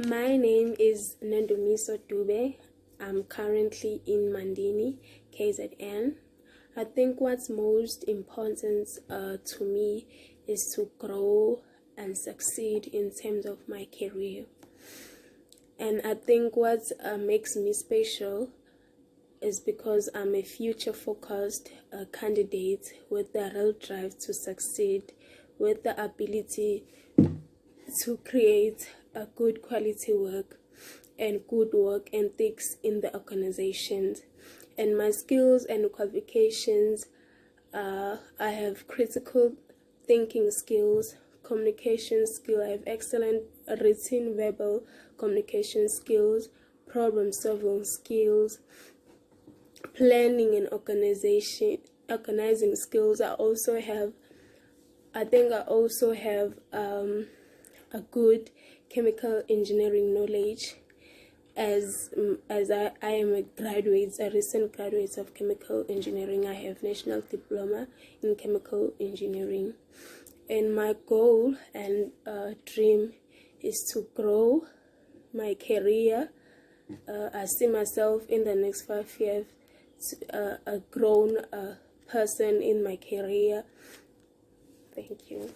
My name is Nondumiso Dube. I'm currently in Mandini, KZN. I think what's most important to me is to grow and succeed in terms of my career. And I think what makes me special is because I'm a future-focused candidate with the real drive to succeed, with the ability to create a good quality work and good work ethics in the organizations. And my skills and qualifications, I have critical thinking skills, communication skill, I have excellent written verbal communication skills, problem solving skills, planning and organizing skills. I think I also have a good chemical engineering knowledge, as I am a recent graduate of chemical engineering. I have national diploma in chemical engineering, and my goal and dream is to grow my career. I see myself in the next 5 years a grown person in my career. Thank you.